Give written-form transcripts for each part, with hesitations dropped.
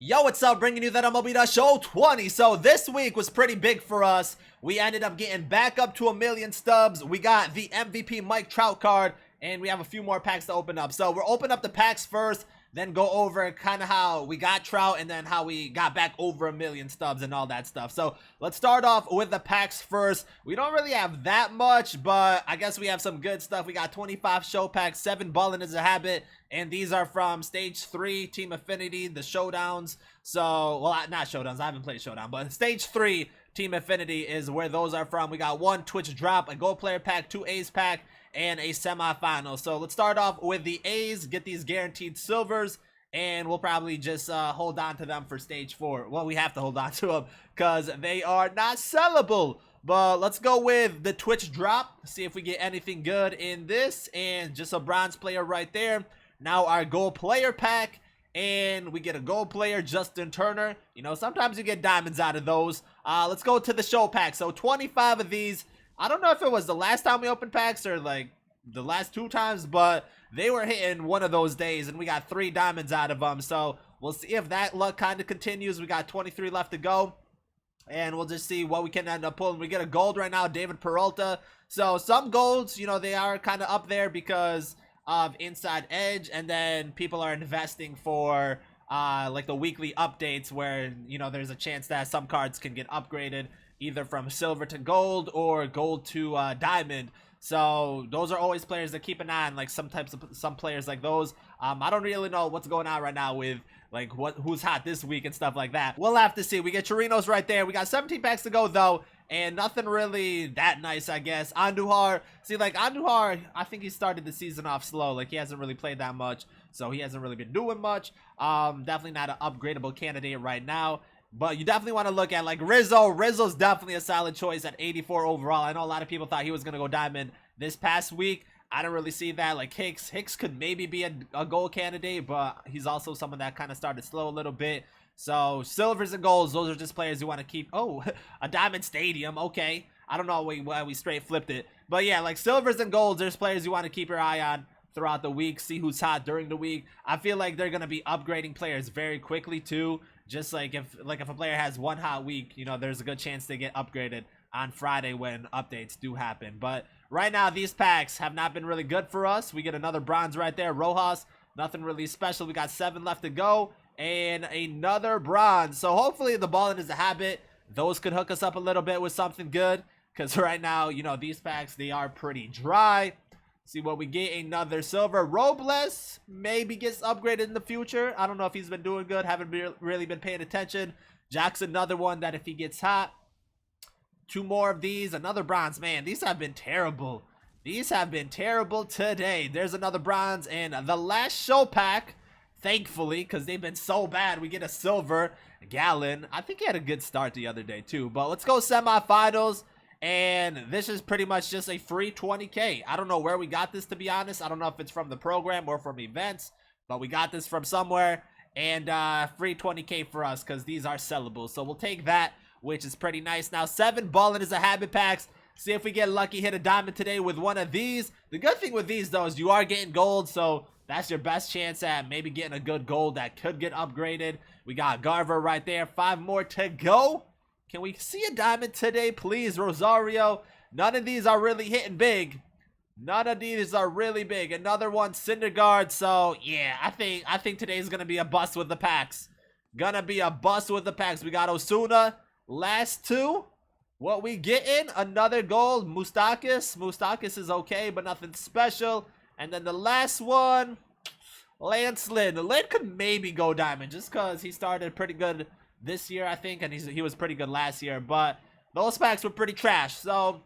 Yo, what's up? Bringing you that MLB Show 20. So this week was pretty big for us. We ended up getting back up to 1,000,000 stubs. We got the MVP Mike Trout card, and we have a few more packs to open up. So we'll open up the packs first, then go over kind of how we got Trout and then how we got back over 1,000,000 stubs and all that stuff. So let's start off with the packs first. We don't really have that much, but I guess we have some good stuff. We got 25 show packs, 7 Ballin' is a Habit, and these are from Stage 3, Team Affinity, the Showdowns. So, well, not Showdowns. I haven't played Showdown, but Stage 3, Team Affinity is where those are from. We got 1 Twitch drop, a Gold Player pack, 2 A's pack, and a semifinal. So let's start off with the A's, get these guaranteed silvers, and we'll probably just hold on to them for Stage 4. Well, we have to hold on to them because they are not sellable. But let's go with the Twitch drop, see if we get anything good in this, and just a bronze player right there. Now our Gold Player pack, and we get a Gold Player, Justin Turner. You know, sometimes you get diamonds out of those. Let's go to the show pack. So 25 of these. I don't know if it was the last time we opened packs or like the last 2 times, but they were hitting one of those days, and we got 3 diamonds out of them. So we'll see if that luck kind of continues. We got 23 left to go, and we'll just see what we can end up pulling. We get a gold right now, David Peralta. So some golds, you know, they are kind of up there because of Inside Edge, and then people are investing for like the weekly updates where, you know, there's a chance that some cards can get upgraded either from silver to gold or gold to diamond. So those are always players that keep an eye on, like some players like those. I don't really know what's going on right now with like who's hot this week and stuff like that. We'll have to see. We get Chirinos right there. We got 17 packs to go though, and nothing really that nice, I guess. Andujar, see, like Andujar, I think he started the season off slow. Like he hasn't really played that much, so he hasn't really been doing much. Definitely not an upgradable candidate right now. But you definitely want to look at like Rizzo. Rizzo's definitely a solid choice at 84 overall. I know a lot of people thought he was going to go diamond this past week. I don't really see that. Like Hicks could maybe be a gold candidate, but he's also someone that kind of started slow a little bit. So silvers and golds, those are just players you want to keep. Oh, a diamond stadium. Okay. I don't know why we straight flipped it. But yeah, like silvers and golds, there's players you want to keep your eye on throughout the week, see who's hot during the week. I feel like they're going to be upgrading players very quickly too. Just like if a player has one hot week, you know, there's a good chance they get upgraded on Friday when updates do happen. But right now, these packs have not been really good for us. We get another bronze right there, Rojas. Nothing really special. We got 7 left to go and another bronze. So hopefully the Ballin' is a Habit. Those could hook us up a little bit with something good, because right now, you know, these packs, they are pretty dry. See what we get. Another silver. Robles maybe gets upgraded in the future. I don't know if he's been doing good. Haven't really been paying attention. Jack's another one that if he gets hot. 2 more of these. Another bronze. Man, these have been terrible. These have been terrible today. There's another bronze. And the last show pack, thankfully, because they've been so bad, we get a silver. Gallon. I think he had a good start the other day too. But let's go semifinals. And this is pretty much just a free 20K. I don't know where we got this, to be honest. I don't know if it's from the program or from events, but we got this from somewhere. And free 20K for us because these are sellable. So we'll take that, which is pretty nice. Now 7 Ballin' is a Habit packs. See if we get lucky, hit a diamond today with one of these. The good thing with these though is you are getting gold, so that's your best chance at maybe getting a good gold that could get upgraded. We got Garver right there. 5 more to go. Can we see a diamond today, please, Rosario? None of these are really hitting big. None of these are really big. Another one, Syndergaard. So, yeah, I think today's going to be a bust with the packs. Gonna be a bust with the packs. We got Osuna. Last 2. What we getting? Another gold. Moustakas. Moustakas is okay, but nothing special. And then the last one, Lance Lynn. Lynn could maybe go diamond just because he started pretty good this year, I think, and he was pretty good last year, but those packs were pretty trash. So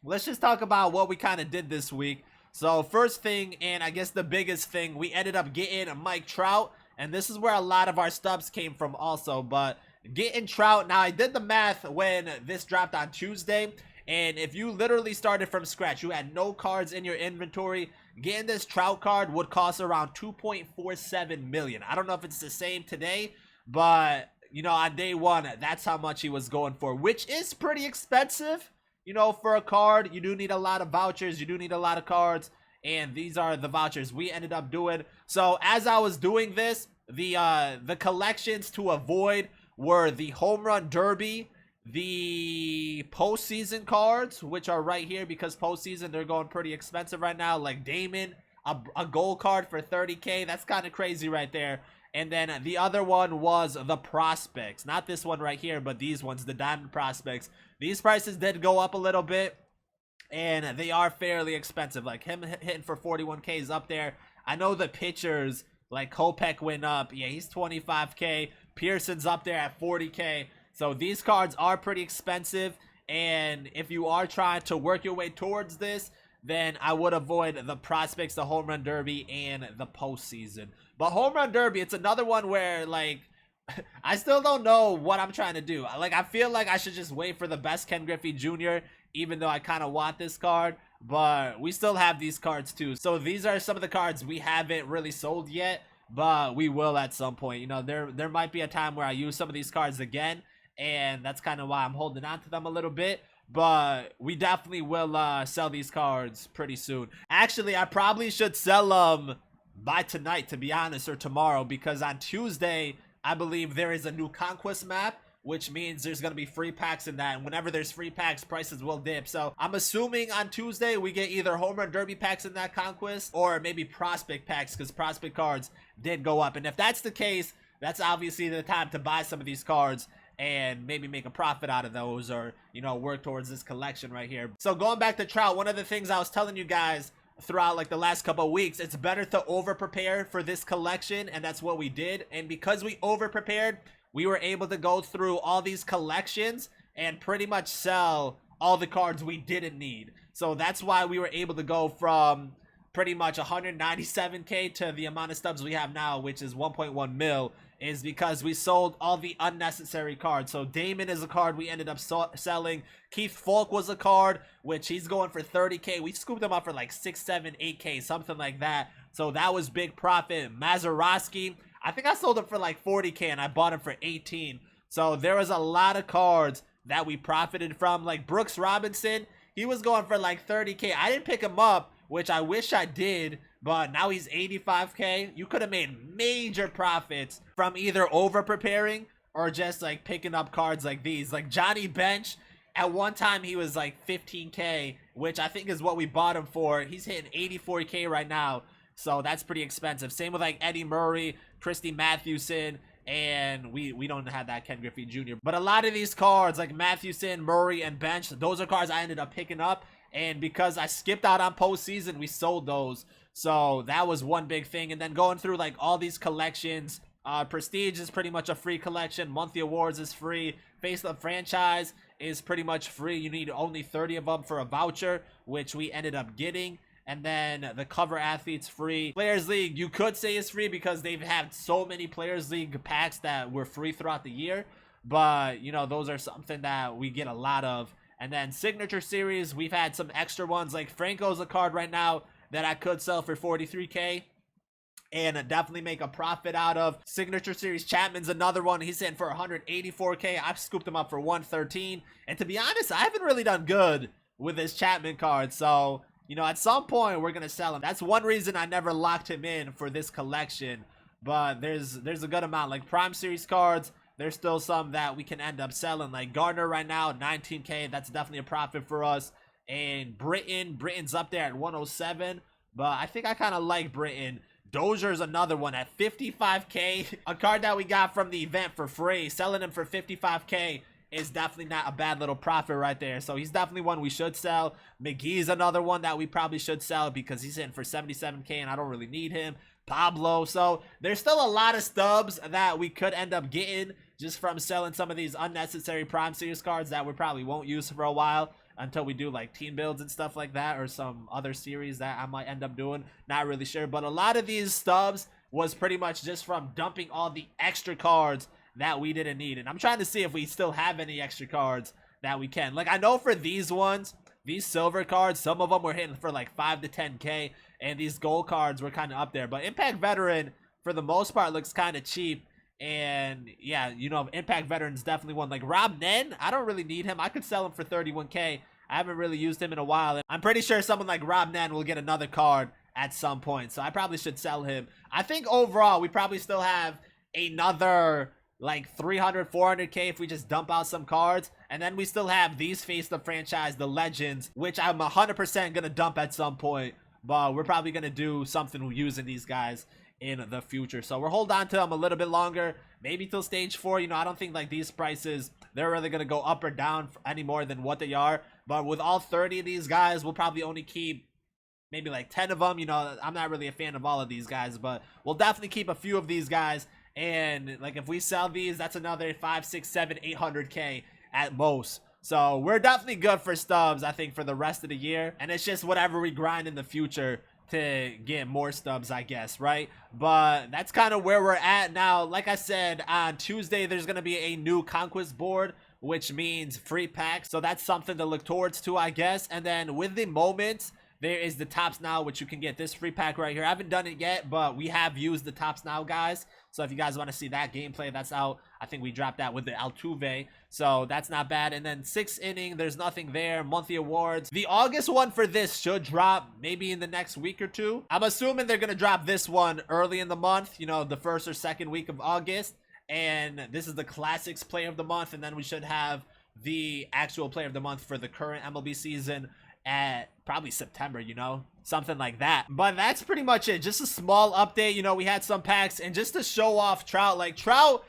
let's just talk about what we kind of did this week. So first thing, and I guess the biggest thing, we ended up getting Mike Trout, and this is where a lot of our stubs came from also. But getting Trout, now I did the math when this dropped on Tuesday, and if you literally started from scratch, you had no cards in your inventory, getting this Trout card would cost around 2.47 million. I don't know if it's the same today, but you know, on day 1, that's how much he was going for, which is pretty expensive. You know, for a card, you do need a lot of vouchers. You do need a lot of cards. And these are the vouchers we ended up doing. So as I was doing this, The collections to avoid were the Home Run Derby, the postseason cards, which are right here because postseason they're going pretty expensive right now, like Damon, a gold card for 30K. That's kind of crazy right there. And then the other one was the prospects, not this one right here, but these ones, the diamond prospects. These prices did go up a little bit, and they are fairly expensive. Like him hitting for 41K is up there. I know the pitchers like Kopech went up. Yeah, he's 25K. Pearson's up there at 40K. So these cards are pretty expensive, and if you are trying to work your way towards this, then I would avoid the prospects, the Home Run Derby, and the postseason. But Home Run Derby, it's another one where, like, I still don't know what I'm trying to do. Like, I feel like I should just wait for the best Ken Griffey Jr., even though I kind of want this card. But we still have these cards, too. So these are some of the cards we haven't really sold yet, but we will at some point. You know, there might be a time where I use some of these cards again, and that's kind of why I'm holding on to them a little bit. But we definitely will sell these cards pretty soon. Actually, I probably should sell them by tonight, to be honest, or tomorrow, because on Tuesday, I believe there is a new Conquest map, which means there's going to be free packs in that. And whenever there's free packs, prices will dip. So I'm assuming on Tuesday, we get either Home Run Derby packs in that Conquest, or maybe Prospect packs, because Prospect cards did go up. And if that's the case, that's obviously the time to buy some of these cards and maybe make a profit out of those, or, you know, work towards this collection right here. So going back to Trout, one of the things I was telling you guys throughout like the last couple of weeks, it's better to over prepare for this collection, and that's what we did. And because we over prepared, we were able to go through all these collections and pretty much sell all the cards we didn't need. So that's why we were able to go from pretty much 197K to the amount of stubs we have now, which is 1.1 mil, is because we sold all the unnecessary cards. So Damon is a card we ended up selling. Keith Falk was a card, which he's going for 30K. We scooped him up for like 6, 7, 8K, something like that. So that was big profit. Mazeroski, I think I sold him for like 40K and I bought him for 18. So there was a lot of cards that we profited from. Like Brooks Robinson, he was going for like 30K. I didn't pick him up, which I wish I did, but now he's 85K. You could have made major profits from either over preparing or just like picking up cards like these. Like Johnny Bench, at one time he was like 15K, which I think is what we bought him for. He's hitting 84K right now, so that's pretty expensive. Same with like Eddie Murray, Christy Mathewson, and we don't have that Ken Griffey Jr. But a lot of these cards like Mathewson, Murray, and Bench, those are cards I ended up picking up. And because I skipped out on postseason, we sold those. So that was one big thing. And then going through like all these collections, Prestige is pretty much a free collection. Monthly Awards is free. Facelift Franchise is pretty much free. You need only 30 of them for a voucher, which we ended up getting. And then the Cover Athletes free. Players League, you could say is free because they've had so many Players League packs that were free throughout the year. But, you know, those are something that we get a lot of. And then Signature Series, we've had some extra ones. Like Franco's a card right now that I could sell for 43K and definitely make a profit out of. Signature Series Chapman's another one. He's in for 184K. I've scooped him up for 113. And to be honest, I haven't really done good with this Chapman card. So, you know, at some point we're going to sell him. That's one reason I never locked him in for this collection. But there's a good amount. Like Prime Series cards, there's still some that we can end up selling. Like Gardner right now, 19K. That's definitely a profit for us. And Britton's up there at 107. But I think I kind of like Britton. Dozier's another one at 55K. A card that we got from the event for free. Selling him for 55K is definitely not a bad little profit right there. So he's definitely one we should sell. McGee's another one that we probably should sell because he's in for 77K and I don't really need him. Pablo. So there's still a lot of stubs that we could end up getting just from selling some of these unnecessary Prime Series cards that we probably won't use for a while until we do like team builds and stuff like that, or some other series that I might end up doing. Not really sure, but a lot of these stubs was pretty much just from dumping all the extra cards that we didn't need. And I'm trying to see if we still have any extra cards that we can. Like I know for these ones, these silver cards, some of them were hitting for like 5 to 10K, and these gold cards were kind of up there. But Impact Veteran, for the most part, looks kind of cheap. And yeah, you know, Impact Veteran's definitely one. Like Rob Nen, I don't really need him. I could sell him for 31K. I haven't really used him in a while. And I'm pretty sure someone like Rob Nen will get another card at some point. So I probably should sell him. I think overall, we probably still have another like 300, 400k if we just dump out some cards. And then we still have these face the franchise, the legends, which I'm 100% gonna dump at some point. But we're probably gonna do something using these guys in the future. So we'll hold on to them a little bit longer, maybe till stage 4. You know, I don't think like these prices, they're really gonna go up or down any more than what they are. But with all 30 of these guys, we'll probably only keep maybe like 10 of them. You know, I'm not really a fan of all of these guys, but we'll definitely keep a few of these guys. And like if we sell these, that's another 5, 6, 7, 800k at most. So we're definitely good for stubs, I think, for the rest of the year. And it's just whatever we grind in the future to get more stubs, I guess, right? But that's kind of where we're at now. Like I said, on Tuesday there's gonna be a new conquest board, which means free packs. So that's something to look towards to, I guess. And then with the moments, there is the Tops Now, which you can get this free pack right here. I haven't done it yet, but we have used the Tops Now, guys. So if you guys want to see that gameplay, that's out. I think we dropped that with the Altuve. So that's not bad. And then 6th inning, there's nothing there. Monthly awards. The August one for this should drop maybe in the next week or two. I'm assuming they're going to drop this one early in the month, you know, the 1st or 2nd week of August. And this is the Classics Player of the Month. And then we should have the actual Player of the Month for the current MLB season at probably September, you know, something like that. But that's pretty much it. Just a small update. You know, we had some packs, and just to show off Trout, like Trout,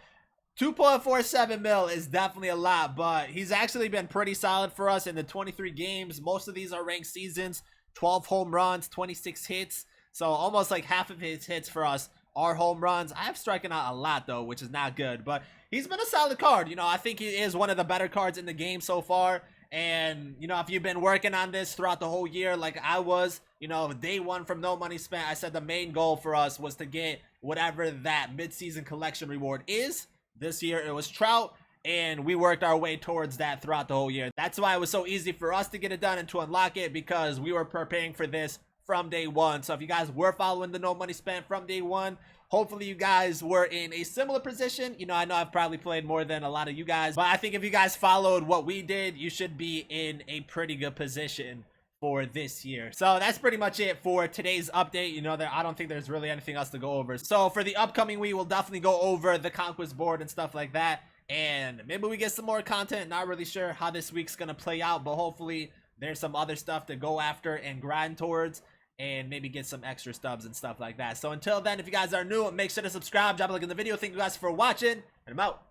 2.47 mil is definitely a lot, but he's actually been pretty solid for us in the 23 games. Most of these are ranked seasons. 12 home runs, 26 hits. So almost like half of his hits for us are home runs. I have striking out a lot though, which is not good, but he's been a solid card. You know, I think he is one of the better cards in the game so far. And, you know, if you've been working on this throughout the whole year like I was, you know, day one from No Money Spent, I said the main goal for us was to get whatever that mid-season collection reward is. This year it was Trout, and we worked our way towards that throughout the whole year. That's why it was so easy for us to get it done and to unlock it, because we were preparing for this from day one. So if you guys were following the No Money Spent from day one, hopefully you guys were in a similar position. You know, I know I've probably played more than a lot of you guys, but I think if you guys followed what we did, you should be in a pretty good position for this year. So that's pretty much it for today's update. You know, I don't think there's really anything else to go over. So for the upcoming week, we'll definitely go over the conquest board and stuff like that. And maybe we get some more content. Not really sure how this week's gonna play out, but hopefully there's some other stuff to go after and grind towards, and maybe get some extra stubs and stuff like that. So until then, if you guys are new, make sure to subscribe, drop a like in the video. Thank you guys for watching, and I'm out.